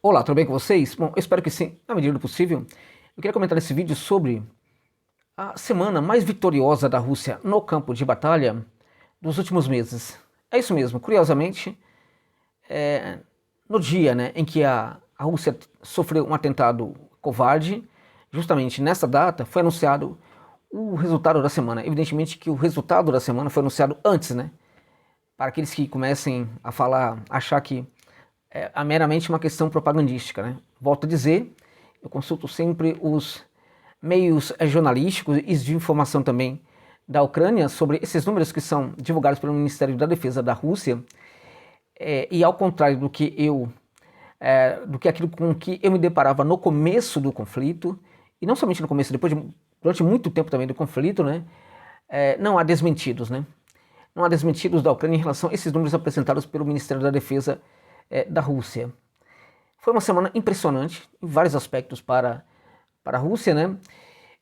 Olá, tudo bem com vocês? Bom, eu espero que sim, na medida do possível. Eu queria comentar nesse vídeo sobre a semana mais vitoriosa da Rússia no campo de batalha dos últimos meses. É isso mesmo, curiosamente, no dia, em que a Rússia sofreu um atentado covarde, justamente nessa data foi anunciado o resultado da semana. Evidentemente que o resultado da semana foi anunciado antes, para aqueles que comecem a falar, achar que é meramente uma questão propagandística, Volto a dizer, eu consulto sempre os meios jornalísticos e de informação também da Ucrânia sobre esses números que são divulgados pelo Ministério da Defesa da Rússia, e ao contrário do que aquilo com que eu me deparava no começo do conflito, e não somente no começo, durante muito tempo também do conflito, não há desmentidos, Não há desmentidos da Ucrânia em relação a esses números apresentados pelo Ministério da Defesa da Rússia. Foi uma semana impressionante em vários aspectos para a Rússia,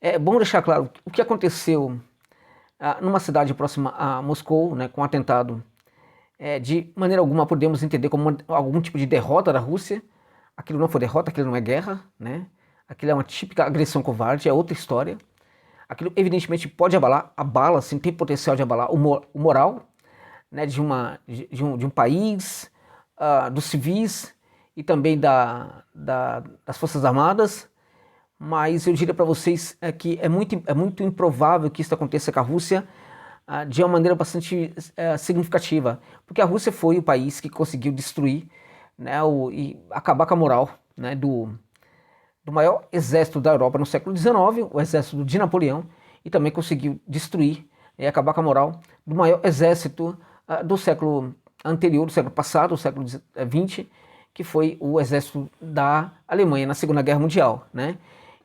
É bom deixar claro o que aconteceu numa cidade próxima a Moscou, com um atentado. De maneira alguma podemos entender como algum tipo de derrota da Rússia. Aquilo não foi derrota, aquilo não é guerra, Aquilo é uma típica agressão covarde, é outra história. Aquilo evidentemente pode abala, sim, tem potencial de abalar o moral, de um país, dos civis e também das Forças Armadas, mas eu diria para vocês que é muito improvável que isso aconteça com a Rússia de uma maneira bastante significativa, porque a Rússia foi o país que conseguiu destruir e acabar com a moral do maior exército da Europa no século XIX, o exército de Napoleão, e também conseguiu destruir e acabar com a moral do maior exército do século anterior, do século passado, do século XX, que foi o exército da Alemanha na Segunda Guerra Mundial,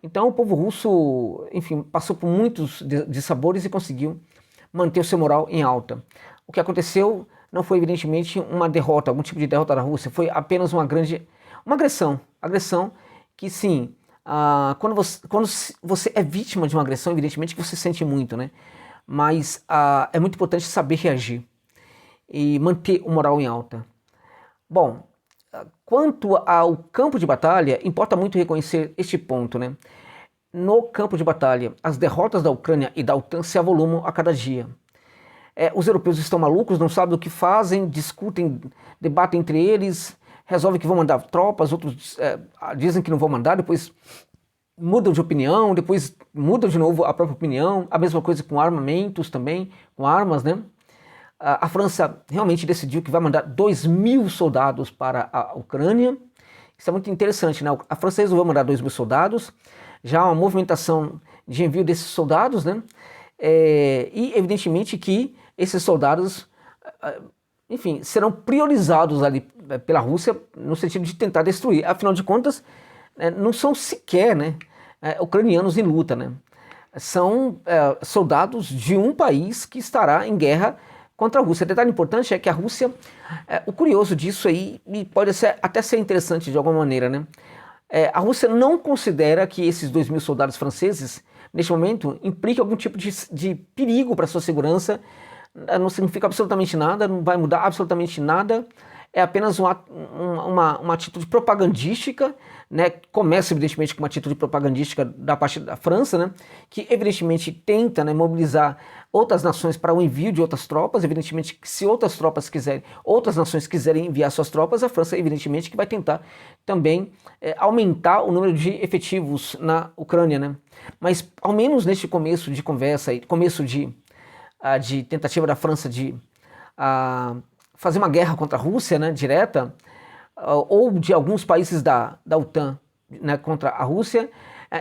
Então o povo russo, enfim, passou por muitos dissabores e conseguiu manter o seu moral em alta. O que aconteceu não foi evidentemente uma derrota, algum tipo de derrota da Rússia, foi apenas uma agressão que sim, quando você é vítima de uma agressão, evidentemente que você sente muito, Mas é muito importante saber reagir e manter o moral em alta. Bom, quanto ao campo de batalha, importa muito reconhecer este ponto, No campo de batalha, as derrotas da Ucrânia e da OTAN se avolumam a cada dia. Os europeus estão malucos, não sabem o que fazem, discutem, debatem entre eles, resolvem que vão mandar tropas, outros dizem que não vão mandar, depois mudam de opinião, depois mudam de novo a própria opinião, a mesma coisa com armamentos também, com armas, A França realmente decidiu que vai mandar 2.000 soldados para a Ucrânia. Isso é muito interessante, A França resolveu mandar 2.000 soldados, já há uma movimentação de envio desses soldados, E evidentemente que esses soldados, enfim, serão priorizados ali pela Rússia no sentido de tentar destruir. Afinal de contas, não são sequer ucranianos em luta, São soldados de um país que estará em guerra contra a Rússia. Detalhe importante é que a Rússia, o curioso disso aí, e pode até ser interessante de alguma maneira, a Rússia não considera que esses 2.000 soldados franceses, neste momento, impliquem algum tipo de perigo para a sua segurança. Não significa absolutamente nada, não vai mudar absolutamente nada, é apenas uma atitude propagandística, Começa evidentemente com uma atitude propagandística da parte da França, que evidentemente tenta mobilizar outras nações para o envio de outras tropas. Evidentemente que se outras nações quiserem enviar suas tropas, a França evidentemente que vai tentar também aumentar o número de efetivos na Ucrânia, Mas ao menos neste começo de conversa, começo de tentativa da França de fazer uma guerra contra a Rússia, direta, ou de alguns países da OTAN contra a Rússia,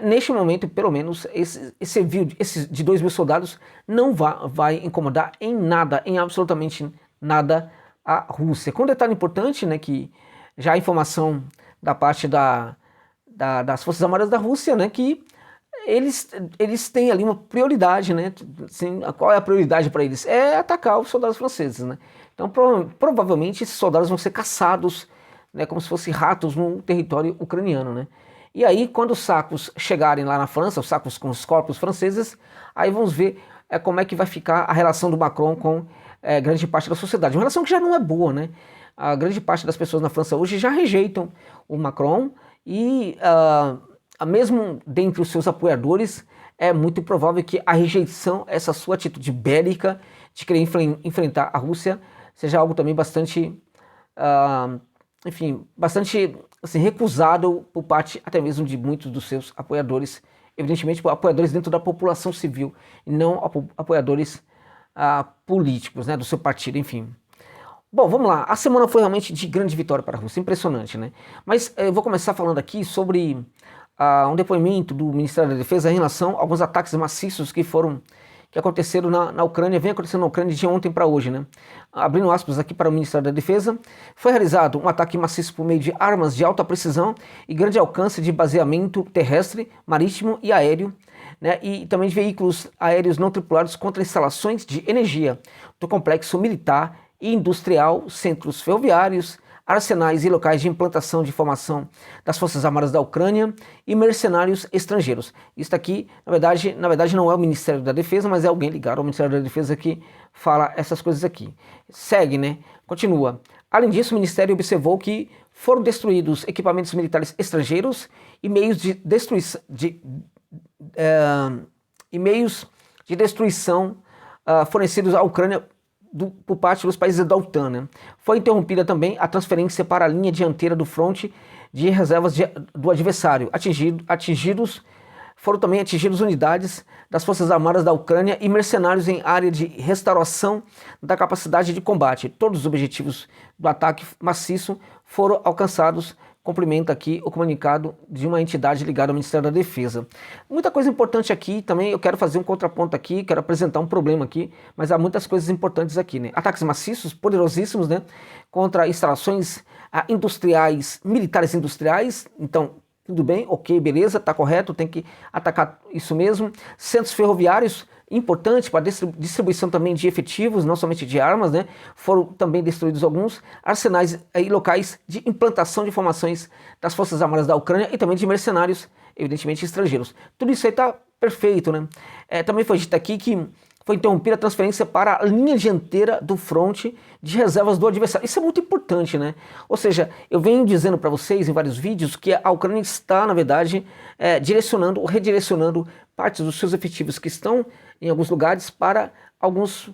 neste momento, pelo menos, esse envio de 2.000 soldados não vai incomodar em absolutamente nada a Rússia. Com um detalhe importante, que já há informação da parte das Forças Armadas da Rússia, que eles têm ali uma prioridade, Assim, qual é a prioridade para eles? É atacar os soldados franceses, Então, provavelmente, esses soldados vão ser caçados, como se fossem ratos no território ucraniano, E aí, quando os sacos chegarem lá na França, os sacos com os corpos franceses, aí vamos ver como é que vai ficar a relação do Macron com grande parte da sociedade. Uma relação que já não é boa, a grande parte das pessoas na França hoje já rejeitam o Macron e mesmo dentre os seus apoiadores é muito provável que a rejeição, essa sua atitude bélica de querer enfrentar a Rússia, seja algo também bastante, enfim, bastante assim, recusado por parte até mesmo de muitos dos seus apoiadores, evidentemente apoiadores dentro da população civil e não apoiadores políticos, né, do seu partido, enfim. Bom, vamos lá, a semana foi realmente de grande vitória para a Rússia, impressionante, né? Mas eu vou começar falando aqui sobre um depoimento do Ministério da Defesa em relação a alguns ataques maciços que aconteceram na Ucrânia, vem acontecendo na Ucrânia de ontem para hoje, né? Abrindo aspas aqui para o Ministério da Defesa, foi realizado um ataque maciço por meio de armas de alta precisão e grande alcance de baseamento terrestre, marítimo e aéreo, né? E também de veículos aéreos não tripulados contra instalações de energia do complexo militar e industrial, centros ferroviários, arsenais e locais de implantação de formação das Forças Armadas da Ucrânia e mercenários estrangeiros. Isso aqui, na verdade não é o Ministério da Defesa, mas é alguém ligado ao Ministério da Defesa que fala essas coisas aqui. Segue, né? Continua. Além disso, o Ministério observou que foram destruídos equipamentos militares estrangeiros e meios de destruição fornecidos à Ucrânia por parte dos países da OTAN, né? Foi interrompida também a transferência para a linha dianteira do fronte de reservas do adversário. Foram também atingidas unidades das Forças Armadas da Ucrânia e mercenários em área de restauração da capacidade de combate. Todos os objetivos do ataque maciço foram alcançados. Complementa aqui o comunicado de uma entidade ligada ao Ministério da Defesa. Muita coisa importante aqui, também eu quero fazer um contraponto aqui, quero apresentar um problema aqui, mas há muitas coisas importantes aqui, né? Ataques maciços, poderosíssimos, né? Contra instalações industriais, militares industriais, então tudo bem, ok, beleza, tá correto, tem que atacar isso mesmo. Centros ferroviários, importante para distribuição também de efetivos, não somente de armas, né? Foram também destruídos alguns arsenais e locais de implantação de formações das Forças Armadas da Ucrânia e também de mercenários, evidentemente estrangeiros. Tudo isso aí está perfeito, né? Também foi dito aqui que foi interrompida a transferência para a linha dianteira do fronte de reservas do adversário. Isso é muito importante, né? Ou seja, eu venho dizendo para vocês em vários vídeos que a Ucrânia está, na verdade, direcionando ou redirecionando partes dos seus efetivos que estão em alguns lugares para alguns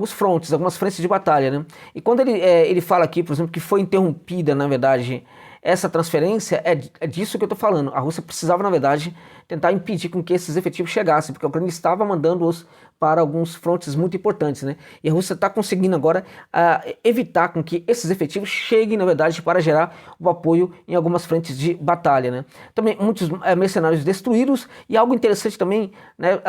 frontes, algumas frentes de batalha, né? E quando ele fala aqui, por exemplo, que foi interrompida, na verdade, essa transferência, é disso que eu estou falando. A Rússia precisava, na verdade, tentar impedir com que esses efetivos chegassem, porque a Ucrânia estava mandando-os para alguns frontes muito importantes, né? E a Rússia está conseguindo agora evitar com que esses efetivos cheguem, na verdade, para gerar o apoio em algumas frentes de batalha, né? Também muitos mercenários destruídos e algo interessante também, né?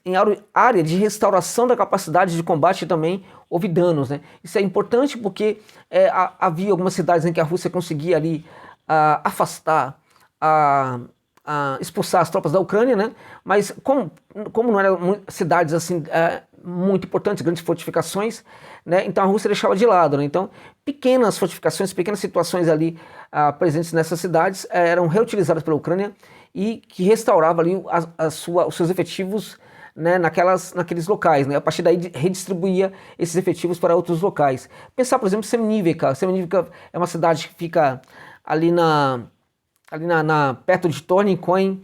Em área de restauração da capacidade de combate também houve danos, né? Isso é importante porque havia algumas cidades em que a Rússia conseguia ali afastar, expulsar as tropas da Ucrânia, né? Mas como não eram cidades assim muito importantes, grandes fortificações, né? Então a Rússia deixava de lado, né? Então pequenas fortificações, pequenas situações ali presentes nessas cidades eram reutilizadas pela Ucrânia e que restaurava ali os seus efetivos, né, naqueles locais, né? A partir daí redistribuía esses efetivos para outros locais. Pensar, por exemplo, Semnivica. Semnivica é uma cidade que fica ali perto de Tornicoin,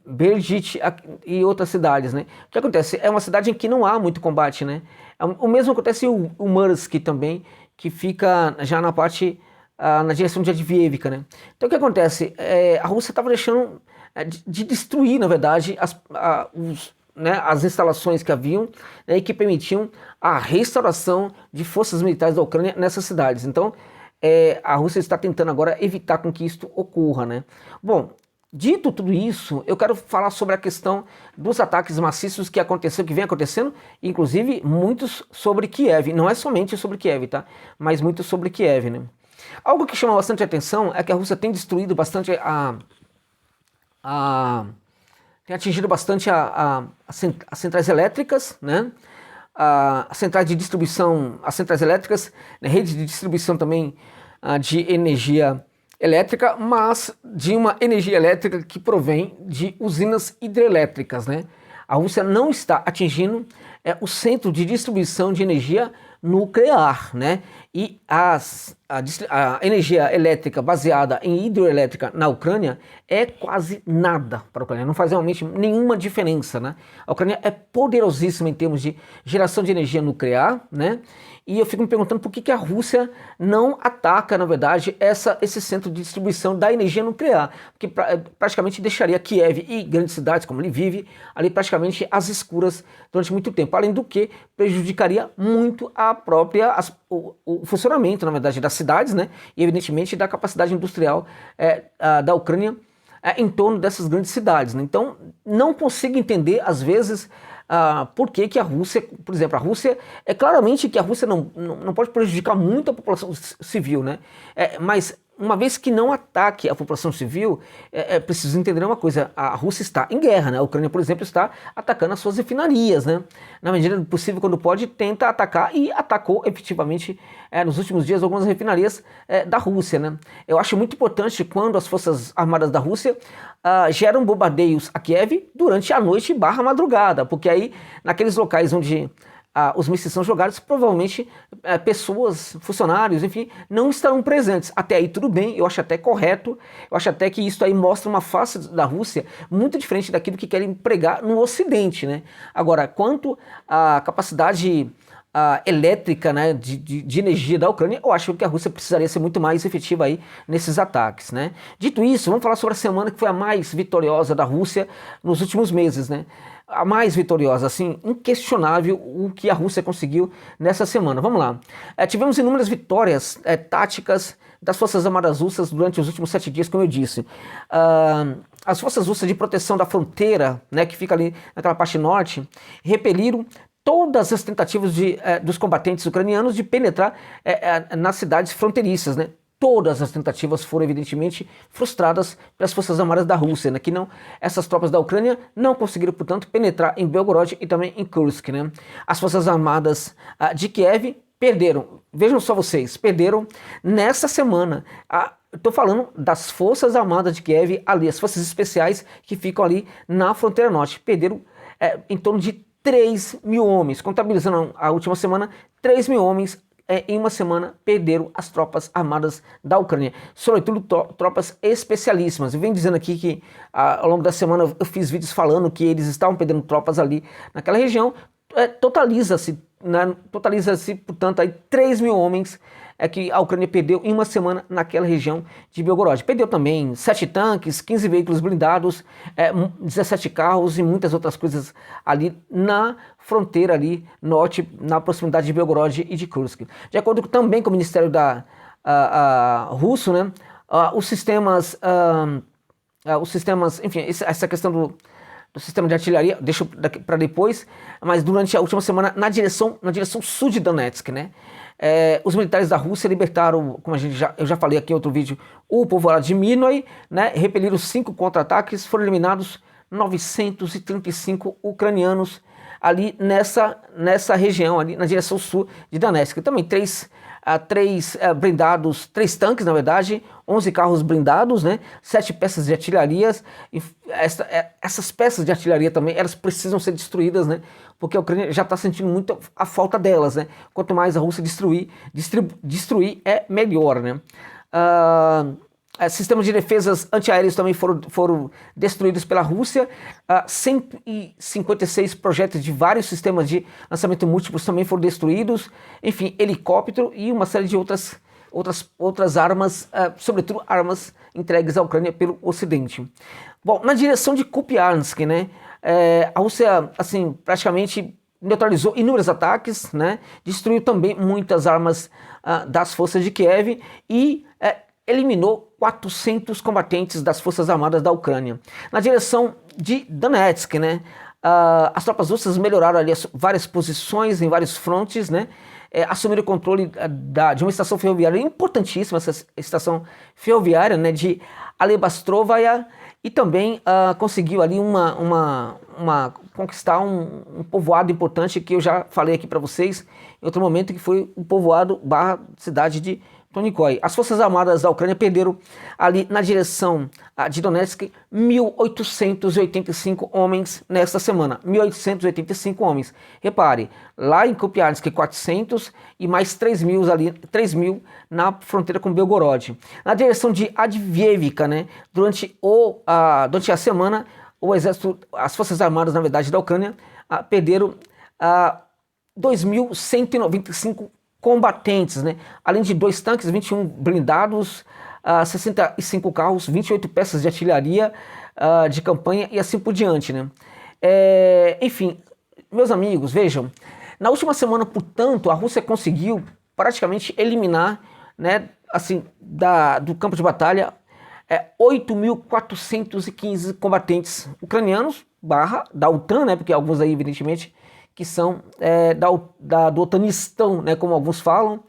Bergit e outras cidades, né? O que acontece? É uma cidade em que não há muito combate, né? O mesmo acontece em Mursk também, que fica já na parte, na direção de Adviivka, né? Então o que acontece? A Rússia estava deixando de destruir, na verdade, as instalações que haviam, né, e que permitiam a restauração de forças militares da Ucrânia nessas cidades. Então, a Rússia está tentando agora evitar com que isto ocorra, né? Bom, dito tudo isso, eu quero falar sobre a questão dos ataques maciços que vem acontecendo, inclusive muitos sobre Kiev. Não é somente sobre Kiev, tá? Mas muitos sobre Kiev, né? Algo que chama bastante atenção é que a Rússia tem destruído bastante tem atingido bastante as centrais elétricas, né? As centrais de distribuição, as centrais elétricas, né? Rede de distribuição também de energia elétrica, mas de uma energia elétrica que provém de usinas hidrelétricas, né? A Rússia não está atingindo o centro de distribuição de energia nuclear, né? E a energia elétrica baseada em hidroelétrica na Ucrânia é quase nada para a Ucrânia, não faz realmente nenhuma diferença, né? A Ucrânia é poderosíssima em termos de geração de energia nuclear, né? E eu fico me perguntando por que a Rússia não ataca, na verdade, esse centro de distribuição da energia nuclear, porque praticamente deixaria Kiev e grandes cidades, como Lviv, ali praticamente às escuras durante muito tempo, além do que prejudicaria muito o funcionamento, na verdade, das cidades, né? E evidentemente da capacidade industrial da Ucrânia em torno dessas grandes cidades, né? Então, não consigo entender, às vezes, por que a Rússia, por exemplo, a Rússia, é claramente que a Rússia não pode prejudicar muito a população civil, né? Mas uma vez que não ataque a população civil, é preciso entender uma coisa: a Rússia está em guerra, né? A Ucrânia, por exemplo, está atacando as suas refinarias, né? Na medida do possível, quando pode, tenta atacar e atacou efetivamente nos últimos dias algumas refinarias da Rússia, né? Eu acho muito importante quando as forças armadas da Rússia geram bombardeios a Kiev durante a noite / madrugada, porque aí naqueles locais onde os mísseis são jogados, provavelmente pessoas, funcionários, enfim, não estarão presentes. Até aí tudo bem, eu acho até correto, eu acho até que isso aí mostra uma face da Rússia muito diferente daquilo que querem pregar no Ocidente, né? Agora, quanto à capacidade elétrica, né, de energia da Ucrânia, eu acho que a Rússia precisaria ser muito mais efetiva aí nesses ataques, né? Dito isso, vamos falar sobre a semana que foi a mais vitoriosa da Rússia nos últimos meses, né? A mais vitoriosa, assim, inquestionável o que a Rússia conseguiu nessa semana. Vamos lá. Tivemos inúmeras vitórias táticas das Forças Armadas Russas durante os últimos 7 dias, como eu disse. As Forças Russas de Proteção da Fronteira, né, que fica ali naquela parte norte, repeliram todas as tentativas dos combatentes ucranianos de penetrar nas cidades fronteiriças, né? Todas as tentativas foram evidentemente frustradas pelas Forças Armadas da Rússia, né? Essas tropas da Ucrânia não conseguiram, portanto, penetrar em Belgorod e também em Kursk, né? As Forças Armadas de Kiev perderam, vejam só vocês, perderam nessa semana. Estou falando das Forças Armadas de Kiev ali, as forças especiais que ficam ali na fronteira norte, perderam em torno de 3 mil homens, contabilizando a última semana, 3 mil homens em uma semana perderam as tropas armadas da Ucrânia, sobretudo tropas especialíssimas. Eu venho dizendo aqui que ao longo da semana eu fiz vídeos falando que eles estavam perdendo tropas ali naquela região. Totaliza-se, portanto, aí 3 mil homens que a Ucrânia perdeu em uma semana naquela região de Belgorod. Perdeu também 7 tanques, 15 veículos blindados, 17 carros e muitas outras coisas ali na fronteira ali norte, na proximidade de Belgorod e de Kursk. De acordo também com o Ministério russo, né, os sistemas, enfim, essa questão do sistema de artilharia, deixo para depois, mas durante a última semana, na direção sul de Donetsk, né? Os militares da Rússia libertaram, como eu já falei aqui em outro vídeo, o povoado de Minoi, né? Repeliram 5 contra-ataques, foram eliminados 935 ucranianos ali nessa região, ali na direção sul de Donetsk. Também 3 blindados, 3 tanques, na verdade, 11 carros blindados, né? 7 peças de artilharias. E essas peças de artilharia também, elas precisam ser destruídas, né? Porque a Ucrânia já está sentindo muito a falta delas, né? Quanto mais a Rússia destruir é melhor, né? Sistemas de defesas antiaéreos também foram destruídos pela Rússia. 156 projetos de vários sistemas de lançamento múltiplos também foram destruídos. Enfim, helicóptero e uma série de outras armas, sobretudo armas entregues à Ucrânia pelo Ocidente. Bom, na direção de Kupiansk, né, a Rússia, assim, praticamente neutralizou inúmeros ataques, né, destruiu também muitas armas das forças de Kiev e eliminou 400 combatentes das Forças Armadas da Ucrânia. Na direção de Donetsk, né, as tropas russas melhoraram ali várias posições em vários frontes, né, assumiram o controle de uma estação ferroviária importantíssima, essa estação ferroviária, né, de Alebastrovaya, e também conseguiu ali conquistar um povoado importante que eu já falei aqui para vocês em outro momento, que foi o povoado / cidade de Tonikoi. As Forças Armadas da Ucrânia perderam ali na direção de Donetsk 1.885 homens nesta semana. 1.885 homens. Repare, lá em Kupiansk 400 e mais 3.000 ali, 3.000 na fronteira com Belgorod. Na direção de Advievka, né, durante a semana, o exército, as Forças Armadas, na verdade, da Ucrânia, perderam 2.195 combatentes, né? Além de 2 tanques, 21 blindados, 65 carros, 28 peças de artilharia de campanha e assim por diante, né? Enfim, meus amigos, vejam, na última semana, portanto, a Rússia conseguiu praticamente eliminar, né, assim, do campo de batalha 8.415 combatentes ucranianos, da OTAN, né, porque alguns aí, evidentemente, que são do Otanistão, né, como alguns falam,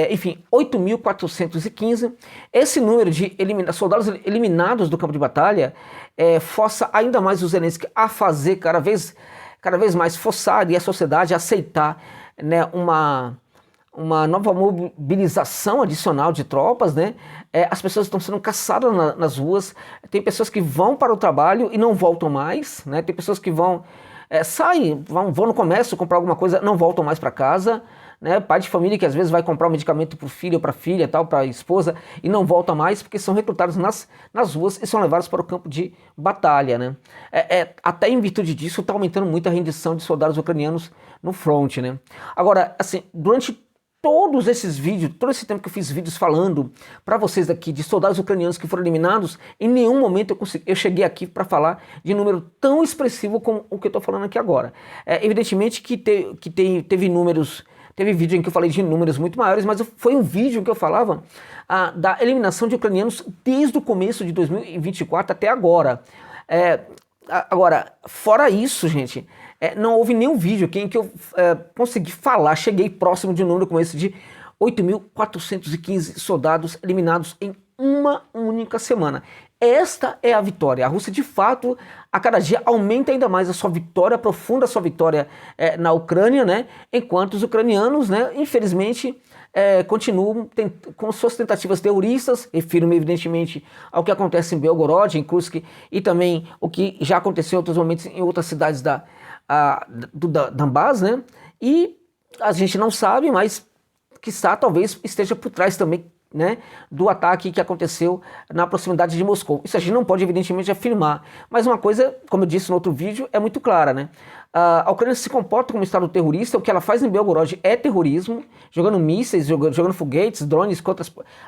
enfim, 8.415. Esse número de soldados eliminados do campo de batalha força ainda mais o Zelensky a fazer cada vez mais, forçar a sociedade a aceitar, né, uma nova mobilização adicional de tropas, né? As pessoas estão sendo caçadas nas ruas, tem pessoas que vão para o trabalho e não voltam mais, né? Tem pessoas que saem, vão no comércio comprar alguma coisa, não voltam mais para casa, né? Pai de família que às vezes vai comprar um medicamento para o filho ou para a filha, tal, para a esposa, e não volta mais porque são recrutados nas ruas e são levados para o campo de batalha, né? Até em virtude disso está aumentando muito a rendição de soldados ucranianos no front, né? Agora, assim, durante todos esses vídeos, todo esse tempo que eu fiz vídeos falando para vocês aqui de soldados ucranianos que foram eliminados, em nenhum momento eu cheguei aqui para falar de número tão expressivo como o que eu estou falando aqui agora. Evidentemente que teve números, teve vídeo em que eu falei de números muito maiores, mas foi um vídeo em que eu falava da eliminação de ucranianos desde o começo de 2024 até agora. Agora, fora isso, gente, não houve nenhum vídeo aqui em que eu consegui falar, cheguei próximo de um número como esse de 8.415 soldados eliminados em uma única semana. Esta é a vitória. A Rússia, de fato, a cada dia aumenta ainda mais a sua vitória, aprofunda a sua vitória na Ucrânia, né? Enquanto os ucranianos, né, infelizmente, continuam com suas tentativas terroristas. Refiro-me, evidentemente, ao que acontece em Belgorod, em Kursk, e também o que já aconteceu em outros momentos em outras cidades do Donbas, né? E a gente não sabe, mas quiçá talvez esteja por trás também, né, do ataque que aconteceu na proximidade de Moscou. Isso a gente não pode, evidentemente, afirmar. Mas uma coisa, como eu disse no outro vídeo, é muito clara, né? A Ucrânia se comporta como um estado terrorista. O que ela faz em Belgorod é terrorismo, jogando mísseis, jogando foguetes, drones contra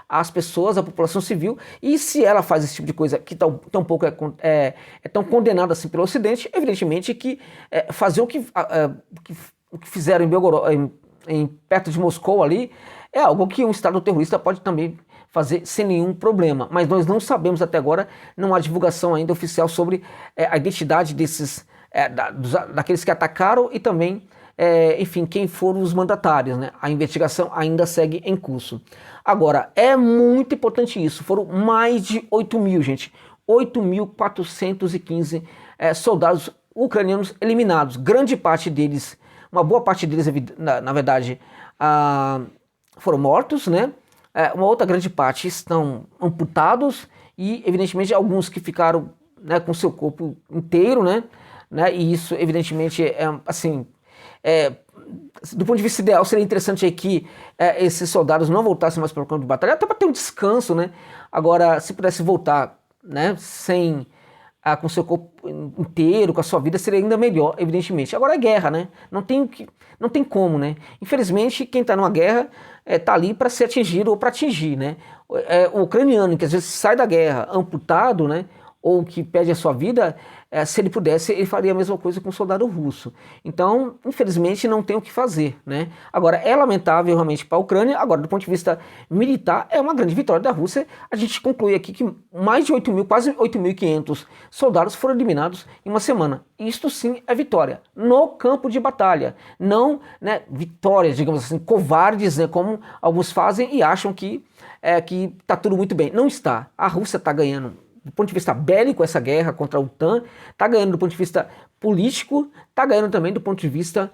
as pessoas, a população civil. E se ela faz esse tipo de coisa que tão pouco é tão condenada assim pelo Ocidente, evidentemente que fazer o que fizeram em Belgorod, perto de Moscou ali, é algo que um Estado terrorista pode também fazer sem nenhum problema. Mas nós não sabemos até agora, não há divulgação ainda oficial sobre a identidade daqueles que atacaram e também, enfim, quem foram os mandatários, né? A investigação ainda segue em curso. Agora, é muito importante isso, foram mais de 8.000, gente, 8.415 soldados ucranianos eliminados, grande parte deles, uma boa parte deles, na verdade, foram mortos, né? Uma outra grande parte estão amputados e, evidentemente, alguns que ficaram, né, com seu corpo inteiro, né? E isso, evidentemente, do ponto de vista ideal, seria interessante aí que esses soldados não voltassem mais para o campo de batalha, até para ter um descanso, né? Agora, se pudesse voltar, né, com seu corpo inteiro, com a sua vida, seria ainda melhor, evidentemente. Agora é guerra, né? Não tem como, né? Infelizmente, quem está numa guerra está ali para ser atingido ou para atingir, né? O ucraniano, que às vezes sai da guerra amputado, né? Ou que perde a sua vida, se ele pudesse, ele faria a mesma coisa com um soldado russo. Então, infelizmente, não tem o que fazer, né? Agora, é lamentável realmente para a Ucrânia. Agora, do ponto de vista militar, é uma grande vitória da Rússia. A gente conclui aqui que mais de 8.000, quase 8.500 soldados foram eliminados em uma semana. Isto sim é vitória no campo de batalha. Não, né, vitórias, digamos assim, covardes, né, como alguns fazem e acham que está tudo muito bem. Não está. A Rússia está ganhando do ponto de vista bélico essa guerra contra a OTAN, está ganhando do ponto de vista político, está ganhando também do ponto de vista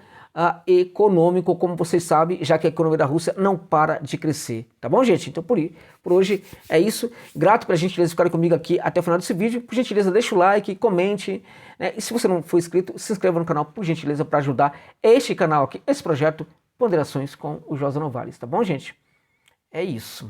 econômico, como vocês sabem, já que a economia da Rússia não para de crescer. Tá bom, gente? Então por hoje é isso. Grato pela gentileza de ficarem comigo aqui até o final desse vídeo. Por gentileza, deixa o like, comente, né? E se você não for inscrito, se inscreva no canal, por gentileza, para ajudar este canal aqui, esse projeto Ponderações com o Josa Novales. Tá bom, gente? É isso.